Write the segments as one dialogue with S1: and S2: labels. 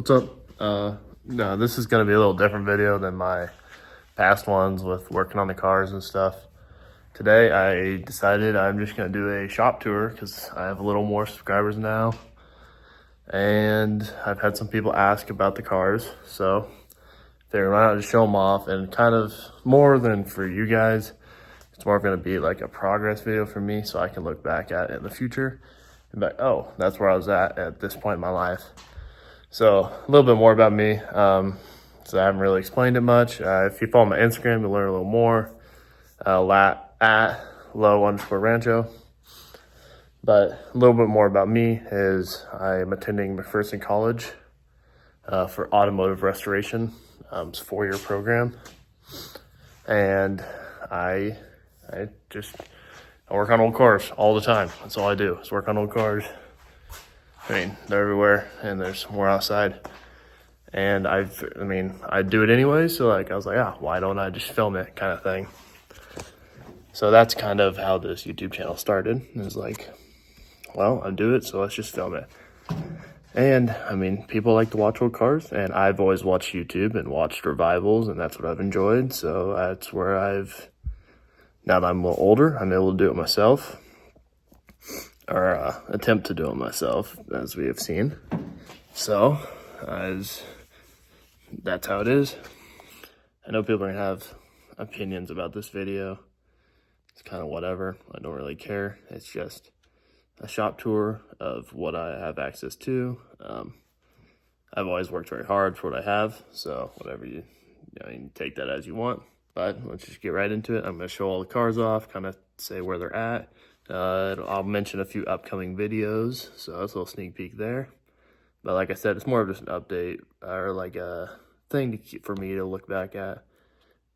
S1: What's up? No, this is going to be a little different video than my past ones with working on the cars and stuff. Today I decided I'm just going to do a shop tour because I have a little more subscribers now. And I've had some people ask about the cars. So figured why not just show them off, and kind of more than for you guys, it's more going to be like a progress video for me so I can look back at it in the future and be like, oh, that's where I was at this point in my life. So a little bit more about me. So I haven't really explained it much. If you follow my Instagram, you'll learn a little more. At low_Rancho. But a little bit more about me is I'm attending McPherson College for automotive restoration. It's a 4-year program. And I work on old cars all the time. That's all I do is work on old cars. I mean, they're everywhere, and there's more outside. And I do it anyway, so like I was like, why don't I just film it, kind of thing. So that's kind of how this YouTube channel started. It was like, well, I do it, so let's just film it. And I mean, people like to watch old cars, and I've always watched YouTube and watched revivals, and that's what I've enjoyed. So that's where now that I'm a little older, I'm able to do it myself. Or attempt to do it myself, as we have seen. So, that's how it is. I know people are gonna have opinions about this video. It's kind of whatever. I don't really care. It's just a shop tour of what I have access to. I've always worked very hard for what I have, so whatever you can take that as you want. But let's just get right into it. I'm gonna show all the cars off, kind of say where they're at. I'll mention a few upcoming videos, so that's a little sneak peek there. But like I said, it's more of just an update or like a thing for me to look back at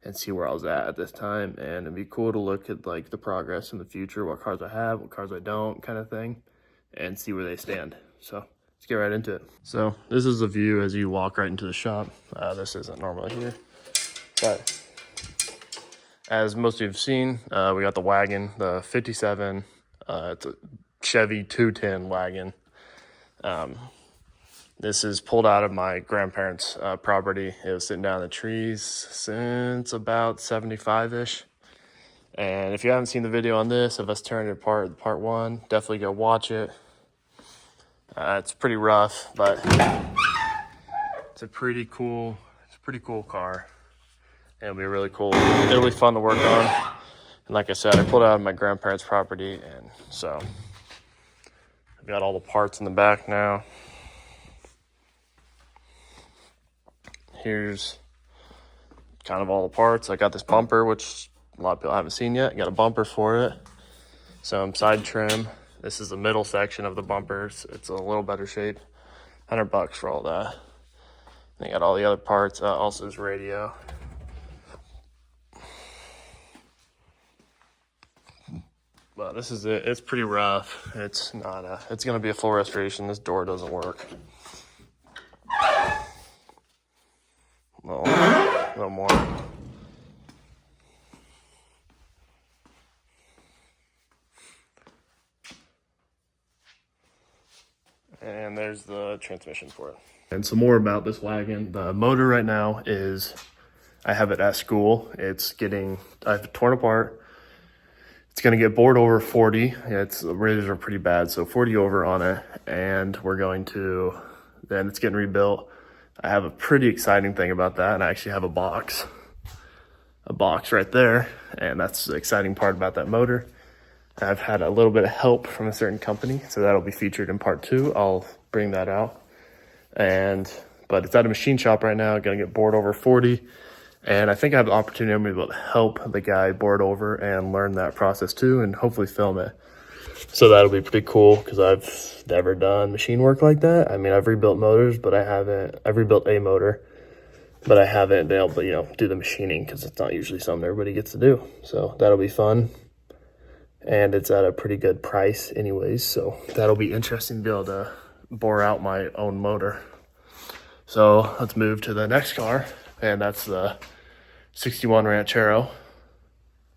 S1: and see where I was at this time. And it'd be cool to look at like the progress in the future, what cars I have, what cars I don't, kind of thing, and see where they stand. So let's get right into it. So this is the view as you walk right into the shop. This isn't normally here, but as most of you have seen, we got the wagon, the 57. It's a Chevy C10 wagon. This is pulled out of my grandparents' property. It was sitting down in the trees since about 75-ish. And if you haven't seen the video on this, of us tearing it apart, part 1, definitely go watch it. It's pretty rough, but it's a pretty cool car. It'll be really cool. It'll be fun to work on. And like I said, I pulled it out of my grandparents' property, and so I've got all the parts in the back now. Here's kind of all the parts. I got this bumper, which a lot of people haven't seen yet. I got a bumper for it. Some side trim. This is the middle section of the bumpers. It's a little better shape. $100 for all that. And I got all the other parts. Also this radio. But this is it. It's pretty rough. It's not it's gonna be a full restoration. This door doesn't work. A little more. And there's the transmission for it. And some more about this wagon. The motor right now is, I have it at school. I've torn apart. It's going to get bored over 40. The radiators are pretty bad, so 40 over on it. And then it's getting rebuilt. I have a pretty exciting thing about that, and I actually have a box right there. And that's the exciting part about that motor. I've had a little bit of help from a certain company, so that'll be featured in part 2. I'll bring that out. But it's at a machine shop right now, going to get bored over 40. And I think I have the opportunity to be able to help the guy board over and learn that process too, and hopefully film it. So that'll be pretty cool because I've never done machine work like that. I mean, I've rebuilt motors, but I've rebuilt a motor, but I haven't been able to, do the machining because it's not usually something everybody gets to do. So that'll be fun. And it's at a pretty good price anyways. So that'll be interesting to be able to bore out my own motor. So let's move to the next car. And that's the 61 Ranchero.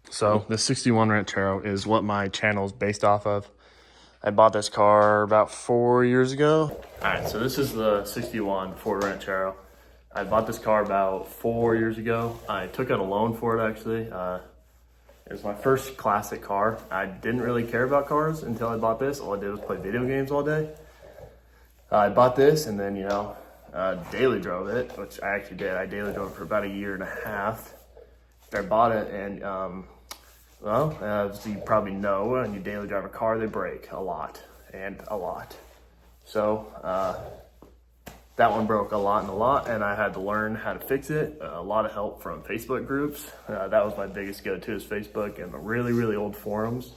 S1: So the 61 Ranchero is what my channel is based off of. I bought this car about 4 years ago. All right, so this is the 61 Ford Ranchero. I bought this car about 4 years ago. I took out a loan for it, actually. It was my first classic car. I didn't really care about cars until I bought this. All I did was play video games all day. I bought this and then, daily drove it, which I actually did. I daily drove it for about a year and a half. I bought it and, well, as you probably know, when you daily drive a car, they break a lot and a lot. So, that one broke a lot, and I had to learn how to fix it. A lot of help from Facebook groups. That was my biggest go-to, is Facebook and the really, really old forums.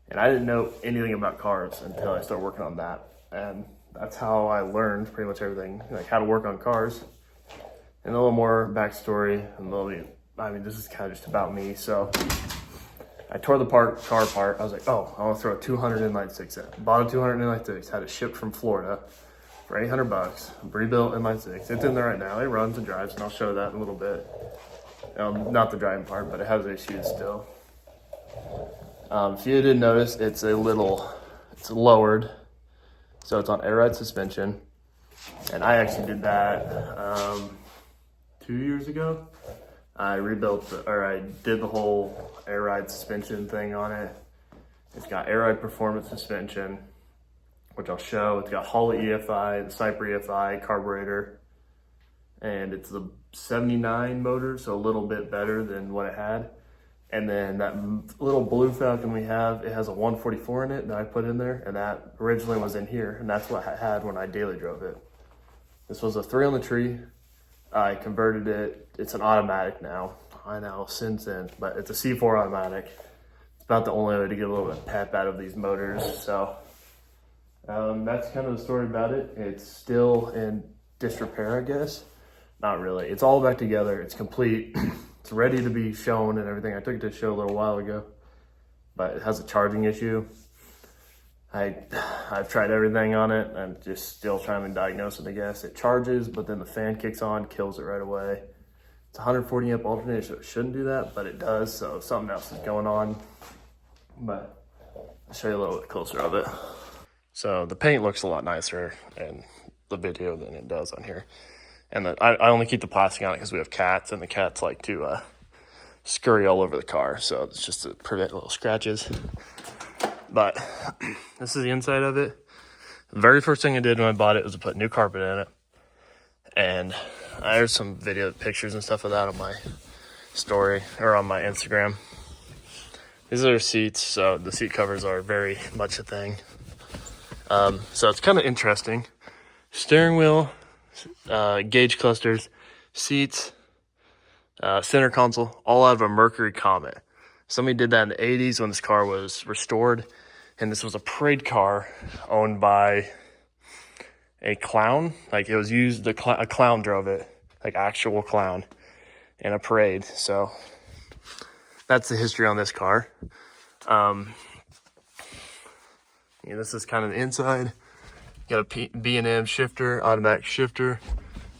S1: And I didn't know anything about cars until I started working on that. And that's how I learned pretty much everything, like how to work on cars. And a little more backstory, this is kind of just about me. So I tore the car apart. I was like, oh, I want to throw a 296 in. Bought a 296, had it shipped from Florida for $800, rebuilt in my 6. It's in there right now. It runs and drives, and I'll show that in a little bit. Not the driving part, but it has issues still. If you didn't notice, it's lowered, so it's on air ride suspension. And I actually did that 2 years ago. I did the whole air ride suspension thing on it. It's got air ride performance suspension, which I'll show. It's got Holla EFI, the Cyper EFI, carburetor, and it's the 79 motor, so a little bit better than what it had. And then that little blue Falcon we have, it has a 144 in it that I put in there, and that originally was in here, and that's what I had when I daily drove it. This was a 3 on the tree. I converted it. It's an automatic now. I know, since then, but it's a C4 automatic. It's about the only way to get a little bit of pep out of these motors, so that's kind of the story about it. It's still in disrepair, I guess. Not really. It's all back together. It's complete. It's ready to be shown and everything. I took it to show a little while ago, but it has a charging issue. I've tried everything on it. I'm just still trying to diagnose it, I guess. It charges, but then the fan kicks on, kills it right away. It's 140 amp alternator, so it shouldn't do that, but it does, so something else is going on. But I'll show you a little bit closer of it. So the paint looks a lot nicer in the video than it does on here. And I only keep the plastic on it because we have cats, and the cats like to scurry all over the car. So it's just to prevent little scratches. But this is the inside of it. The very first thing I did when I bought it was to put new carpet in it. And there's some video pictures and stuff of that on my story, or on my Instagram. These are seats, so the seat covers are very much a thing. So it's kind of interesting. Steering wheel, gauge clusters, seats, center console, all out of a Mercury Comet. Somebody did that in the 80s when this car was restored, and this was a parade car owned by a clown. Like, it was used, a clown drove it, like actual clown, in a parade. So that's the history on this car. This is kind of the inside. Got a B&M shifter, automatic shifter.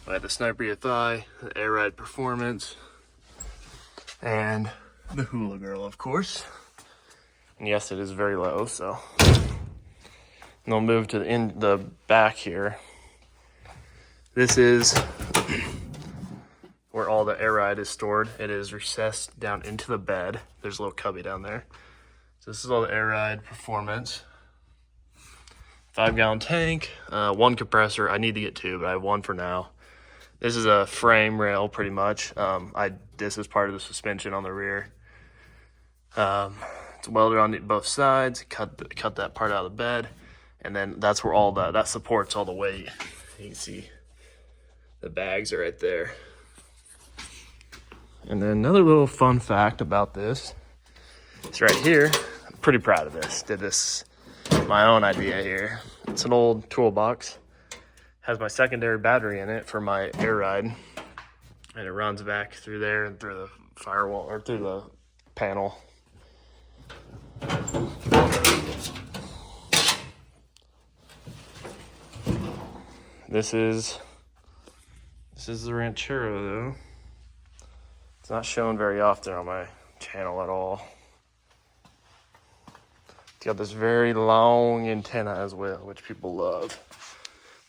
S1: I had the Sniper EFI, the air ride performance, and the Hula Girl, of course. And yes, it is very low, so. And I'll move to the back here. This is where all the air ride is stored. It is recessed down into the bed. There's a little cubby down there. So this is all the air ride performance. 5-gallon tank, 1 compressor. I need to get 2, but I have 1 for now. This is a frame rail, pretty much. This is part of the suspension on the rear. It's welded on both sides. Cut that part out of the bed, and then that's where all that supports all the weight. You can see the bags are right there. And then another little fun fact about this, it's right here. I'm pretty proud of this. Did this my own idea here. It's an old toolbox. Has my secondary battery in it for my air ride, and it runs back through there and through the firewall, or through the panel. This is the Ranchero, though. It's not shown very often on my channel at all. It's got this very long antenna as well, which people love.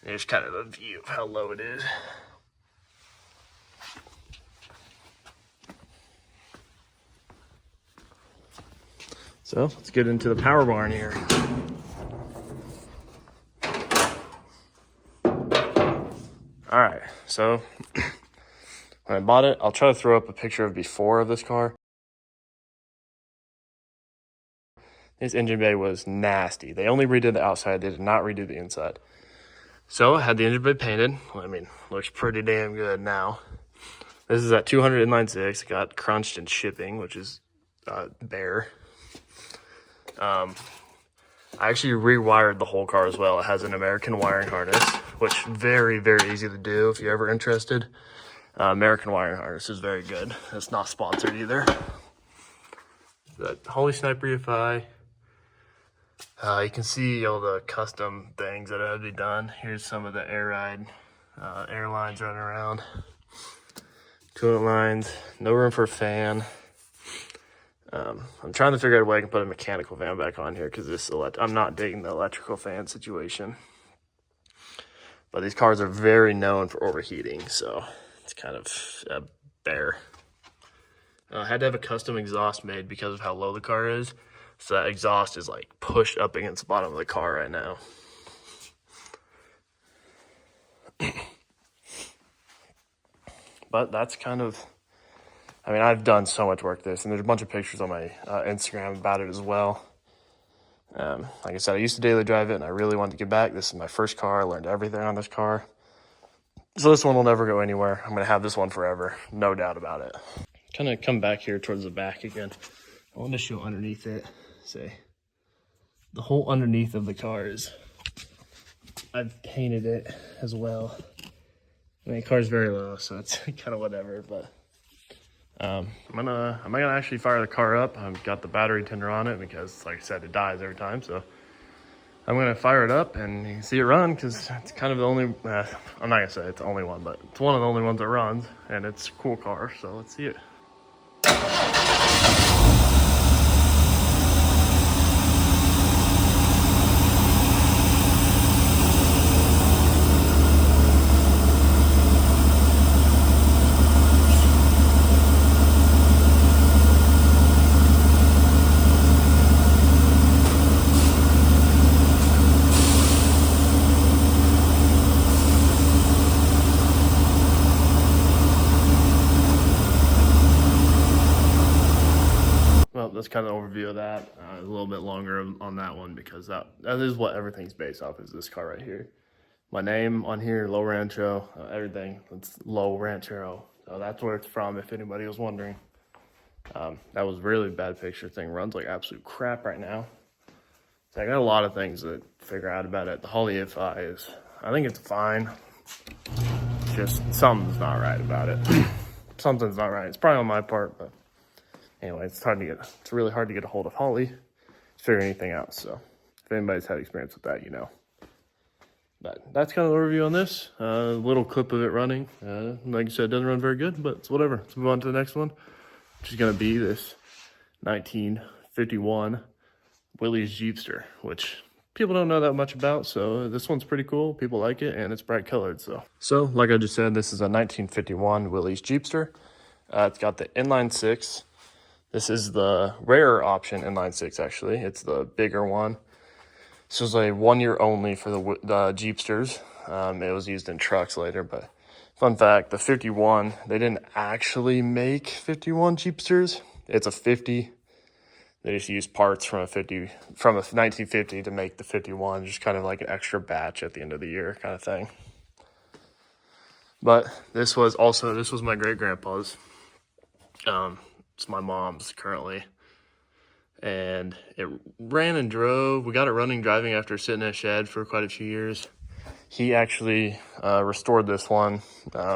S1: Here's kind of a view of how low it is. So let's get into the power barn here. All right, so when I bought it, I'll try to throw up a picture of before of this car. This engine bay was nasty. They only redid the outside, they did not redo the inside. So I had the engine bay painted. Well, I mean, looks pretty damn good now. This is at 200 inline-six. It got crunched in shipping, which is bare. I actually rewired the whole car as well. It has an American wiring harness, which very, very easy to do if you're ever interested. American wiring harness is very good. It's not sponsored either. The Holy Sniper EFI. You can see all the custom things that had to be done. Here's some of the air ride airlines running around. Coolant lines, no room for a fan. I'm trying to figure out a way I can put a mechanical fan back on here because I'm not digging the electrical fan situation. But these cars are very known for overheating, so it's kind of bare. I had to have a custom exhaust made because of how low the car is. So that exhaust is like pushed up against the bottom of the car right now. But that's kind of, I mean, I've done so much work with this, and there's a bunch of pictures on my Instagram about it as well. Like I said, I used to daily drive it, and I really wanted to get back. This is my first car. I learned everything on this car. So this one will never go anywhere. I'm going to have this one forever. No doubt about it. Kind of come back here towards the back again. I want to show underneath it. Say, the whole underneath of the car is, I've painted it as well. I mean, the car's very low, so it's kind of whatever, but I'm gonna actually fire the car up. I've got the battery tender on it because, like I said, it dies every time, so I'm gonna fire it up and you can see it run because it's kind of the only, I'm not gonna say it's the only one, but it's one of the only ones that runs, and it's a cool car, so let's see it. Well, that's kind of an overview of that. A little bit longer on that one because that is what everything's based off, is this car right here. My name on here, Low Rancho, everything. It's Low Ranchero. So that's where it's from, if anybody was wondering. That was really bad picture. Thing runs like absolute crap right now. So I got a lot of things to figure out about it. The Holy EFI is, I think it's fine. Just something's not right about it. Something's not right. It's probably on my part, but anyway, it's really hard to get a hold of Holly to figure anything out. So if anybody's had experience with that, you know. But that's kind of the overview on this. A little clip of it running. Like I said, it doesn't run very good, but it's whatever. Let's move on to the next one, which is going to be this 1951 Willys Jeepster, which people don't know that much about. So this one's pretty cool. People like it, and it's bright colored. So like I just said, this is a 1951 Willys Jeepster. It's got the inline-six. This is the rarer option inline-six, actually. It's the bigger one. This was a 1 year only for the Jeepsters. It was used in trucks later, but fun fact, the 51, they didn't actually make 51 Jeepsters. It's a 50. They just used parts from a 1950 to make the 51, just kind of like an extra batch at the end of the year kind of thing. But this was my great-grandpa's. It's my mom's currently. And it ran and drove. We got it running, driving after sitting in a shed for quite a few years. He actually restored this one.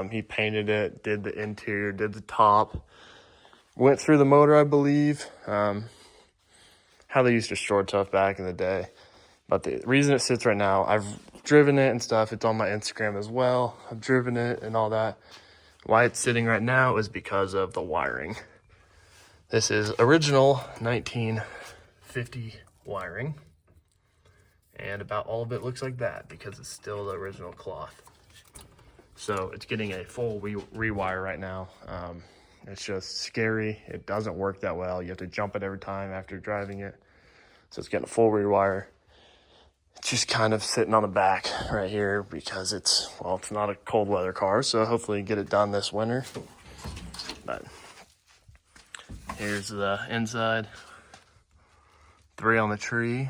S1: He painted it, did the interior, did the top, went through the motor, I believe. How they used to store stuff back in the day. But the reason it sits right now, I've driven it and stuff. It's on my Instagram as well. I've driven it and all that. Why it's sitting right now is because of the wiring. This is original 1950 wiring. And about all of it looks like that because it's still the original cloth. So it's getting a full rewire right now. It's just scary. It doesn't work that well. You have to jump it every time after driving it. So it's getting a full rewire. It's just kind of sitting on the back right here because it's not a cold weather car. So hopefully get it done this winter. But here's the inside. 3 on the tree.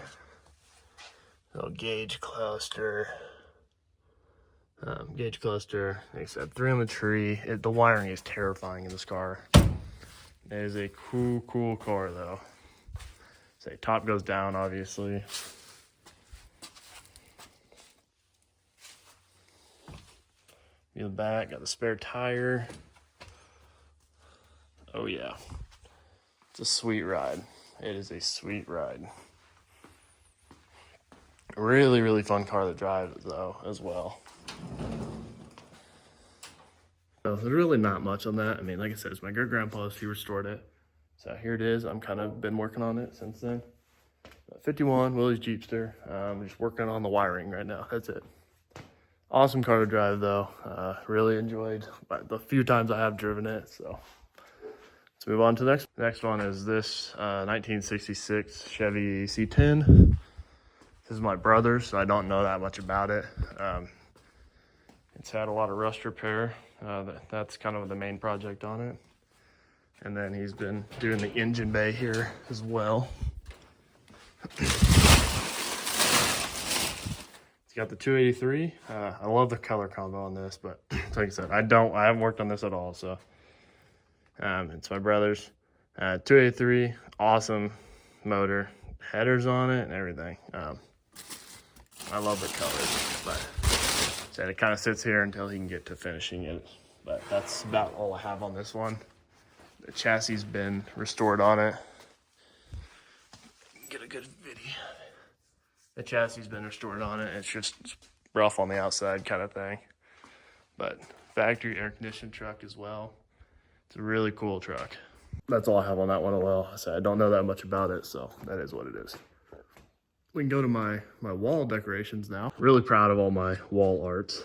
S1: Little gauge cluster. Like I said, 3 on the tree. The wiring is terrifying in this car. It is a cool car though. Say top goes down, obviously. In the back, got the spare tire. Oh yeah, it's a sweet ride. It is a sweet ride. Really fun car to drive though as well. So there's really not much on that. I mean, like I said, it's my great grandpa's. He restored it. So here it is. I'm kind of been working on it since then. 51 Willys Jeepster. I'm just working on the wiring right now. That's it. Awesome car to drive though. Really enjoyed the few times I have driven it. So let's move on to the next one is this 1966 Chevy C10. This is my brother's, so I don't know that much about it. It's had a lot of rust repair. That's kind of the main project on it. And then he's been doing the engine bay here as well. It's got the 283. I love the color combo on this, but like I said, I haven't worked on this at all. So it's my brother's 283, awesome motor, headers on it and everything. I love the colors, but so it kind of sits here until he can get to finishing it. But that's about all I have on this one. The chassis has been restored on it. Get a good video. The chassis has been restored on it. It's just rough on the outside kind of thing. But factory air conditioned truck as well. It's a really cool truck. That's all I have on that one as well. I said I don't know that much about it, so that is what it is. We can go to my wall decorations now. Really proud of all my wall arts.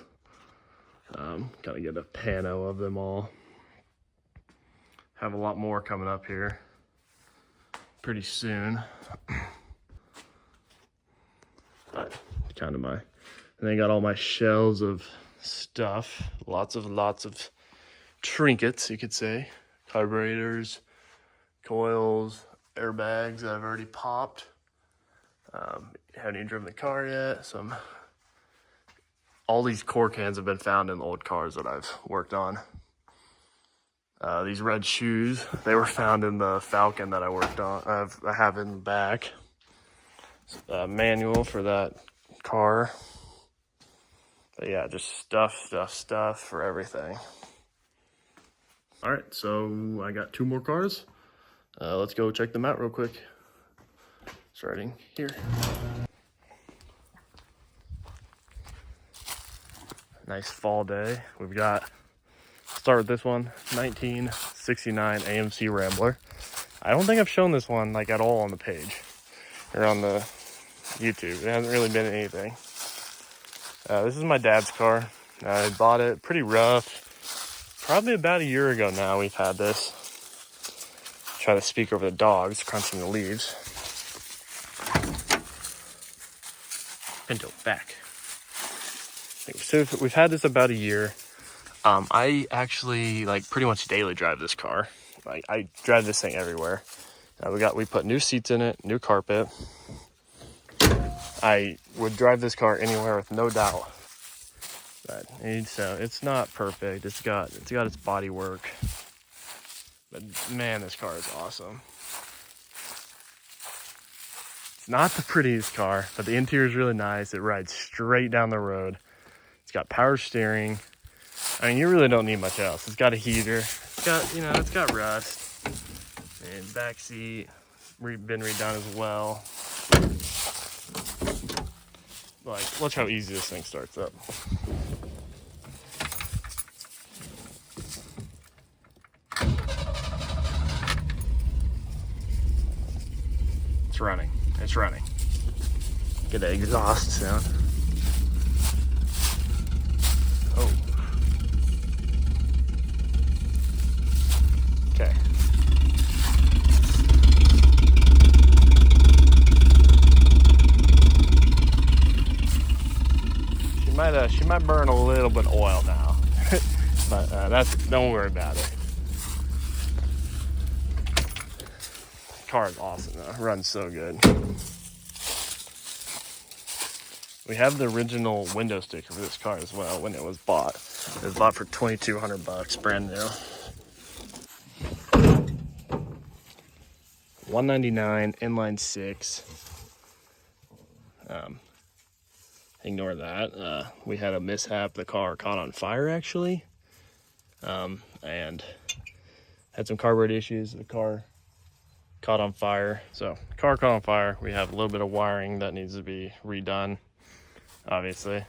S1: Kind of get a pano of them all. Have a lot more coming up here pretty soon. But kind of and then I got all my shelves of stuff. Lots of trinkets, you could say. Carburetors, coils, airbags that I've already popped. Haven't even driven the car yet. All these core cans have been found in the old cars that I've worked on. These red shoes, they were found in the Falcon that I worked on. I have in the back. Manual for that car. But yeah, just stuff for everything. All right, so I got 2 more cars. Let's go check them out real quick. Starting here. Nice fall day. We've got, start with this one, 1969 AMC Rambler. I don't think I've shown this one like at all on the page or on the YouTube. It hasn't really been anything. This is my dad's car. I bought it pretty rough. Probably about a year ago now we've had this. Try to speak over the dogs crunching the leaves. Pinto back. So we've had this about a year. I actually pretty much daily drive this car. I drive this thing everywhere. We put new seats in it, new carpet. I would drive this car anywhere with no doubt. But it's not perfect. It's got its body work. But man, this car is awesome. It's not the prettiest car, but the interior is really nice. It rides straight down the road. It's got power steering. I mean, you really don't need much else. It's got a heater. It's got rust. And back seat been redone as well. Watch how easy this thing starts up. It's It's running. It's running. Get the exhaust sound. Oh. Okay. She might burn a little bit of oil now, but don't worry about it. The car is awesome though. It runs so good. We have the original window sticker for this car as well when it was bought. It was bought for $2,200, brand new. $199, inline six. Ignore that. We had a mishap. The car caught on fire actually, and had some carburetor issues. The car caught on fire. So car caught on fire. We have a little bit of wiring that needs to be redone, obviously.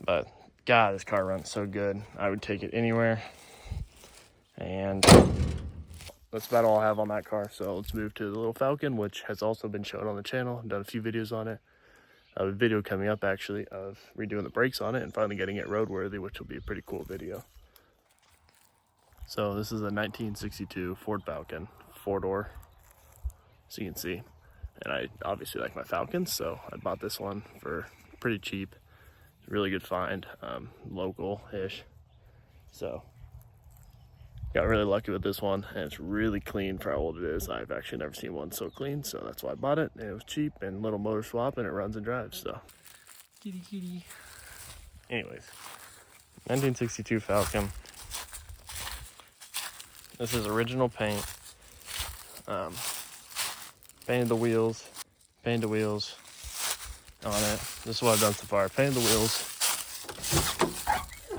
S1: But God, this car runs so good. I would take it anywhere. And that's about all I have on that car. So let's move to the little Falcon, which has also been shown on the channel. I've done a few videos on it. A video coming up actually of redoing the brakes on it and finally getting it roadworthy, which will be a pretty cool video. So this is a 1962 Ford Falcon, 4-door, as you can see. And I obviously like my Falcons, so I bought this one for pretty cheap. Really good find, local-ish. So got really lucky with this one, and it's really clean for how old it is. I've actually never seen one so clean, so that's why I bought it. And it was cheap and little motor swap, and it runs and drives, so. Kitty, kitty. Anyways, 1962 Falcon. This is original paint. Painted the wheels on it. This is what I've done so far. Painted the wheels,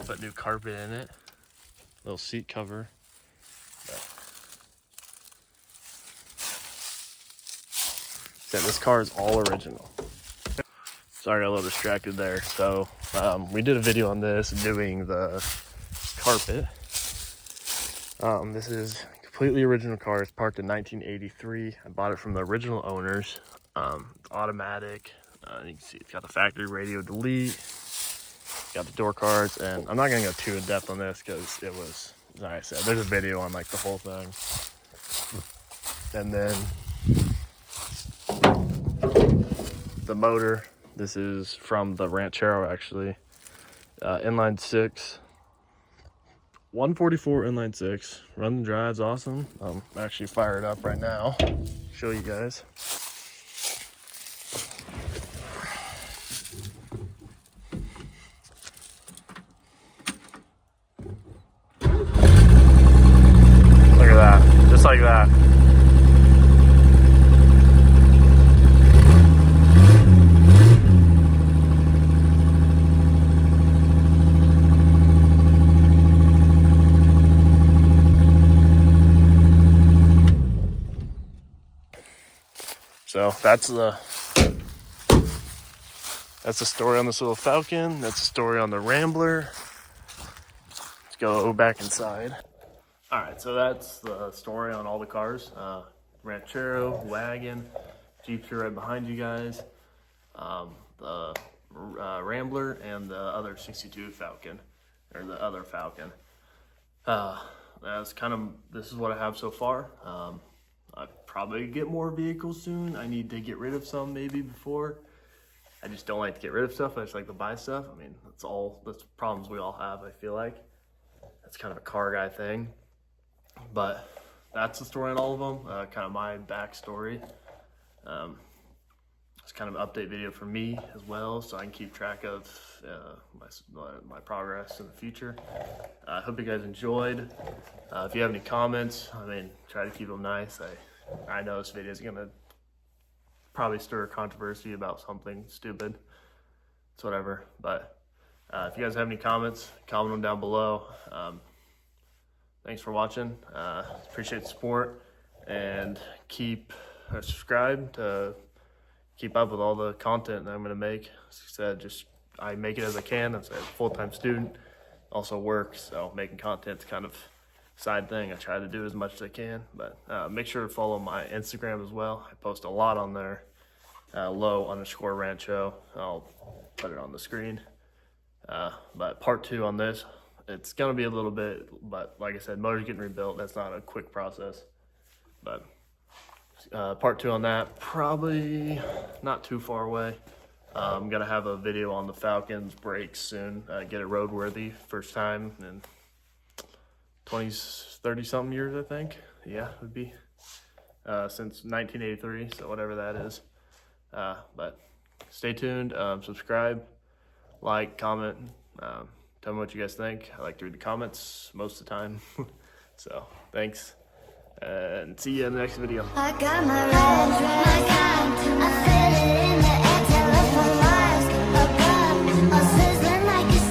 S1: put new carpet in it, little seat cover. Yeah, this car is all original. Sorry, I got a little distracted there. So we did a video on this doing the carpet. This is a completely original car. It's parked in 1983. I bought it from the original owners. Automatic. You can see it's got the factory radio delete. Got the door cards, and I'm not gonna go too in depth on this because it was, like I said, there's a video on like the whole thing. And then the motor, this is from the Ranchero actually. Inline six, 144 inline six, run and drives awesome. I'm actually fired up right now, show you guys. Look at that, just like that. So that's the story on this little Falcon. That's the story on the Rambler. Let's go back inside. All right, so that's the story on all the cars. Ranchero, Wagon, Jeepster right behind you guys, the Rambler, and the other 62 Falcon, or the other Falcon. This is what I have so far. I'll probably get more vehicles soon. I need to get rid of some maybe before. I just don't like to get rid of stuff. I just like to buy stuff. I mean, that's problems we all have, I feel like. That's kind of a car guy thing. But that's the story on all of them. Kind of my backstory. It's kind of an update video for me as well, so I can keep track of my progress in the future. I hope you guys enjoyed. If you have any comments, I mean, try to keep them nice. I know this video is gonna probably stir controversy about something stupid. It's whatever. But if you guys have any comments, comment them down below. Thanks for watching. Appreciate the support, and subscribe to keep up with all the content that I'm gonna make. As I said, I make it as I can. I'm a full-time student, also work, so making content's kind of side thing. I try to do as much as I can, but make sure to follow my Instagram as well. I post a lot on there. Low_Ranchero. I'll put it on the screen. But part 2 on this, it's gonna be a little bit, but like I said, motor's getting rebuilt. That's not a quick process. But part 2 on that, probably not too far away. I'm gonna have a video on the Falcon's brakes soon. Get it roadworthy, first time in 30 something years, I think. Yeah, it would be since 1983, so whatever that is. But stay tuned, subscribe, like, comment, tell me what you guys think. I like to read the comments most of the time. So thanks, and see you in the next video.
S2: I got my red,